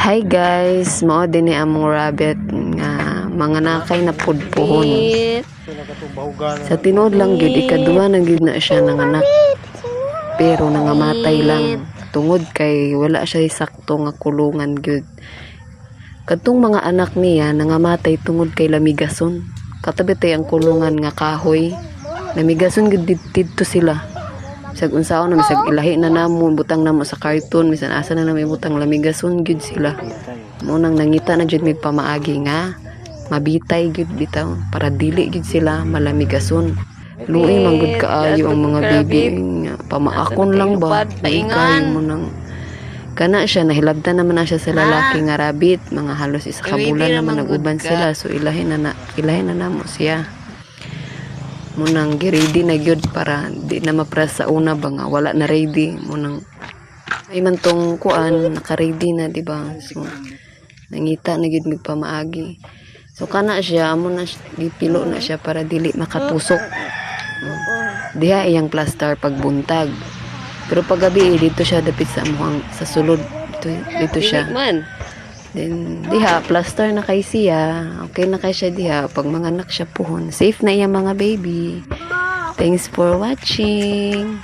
Hi guys, mao din ni among rabbit nga mga nakay na pudpuhon. Sa tinuod lang gyud ikaduha na gyud na siya nanganak. Pero nangamatay lang tungod kay wala siya sakto nga kulungan gyud. Kadtong mga anak niya nangamatay tungod kay lamigason. Katabi tay ang kulungan nga kahoy. Lamigason gyud didto sila. Bisag unsaon na bisag ilahi na namo butang namo sa karton bisan asa na namo butang lamigason gyud sila. Mo nang nangita na jud may pamaagi nga mabitay gyud bitaw para dili gyud sila malamigason. Luoy man gud kaayo ang mga baby nga pamaakon lang ba paingan mo nang kana siya nahilabtan naman na siya sa lalaki nga rabbit mga halos isa ka bulan naman naguban sila so ilahin na namo siya. Munang gi-ready na gyud para di na mapras sa una ba nga wala na ready munang ay man tong kuan naka-ready na di ba so nangita na gyud mig pamaagi so kana siya amo na gipilo na siya para dili makatusok diha iyang plaster pagbuntag pero paggabi dito siya dapit sa amuhang sa sulod dito siya then diha plaster na kay siya okay na kay siya diha pag mga anak siya puhon safe na iya mga baby. Thanks for watching.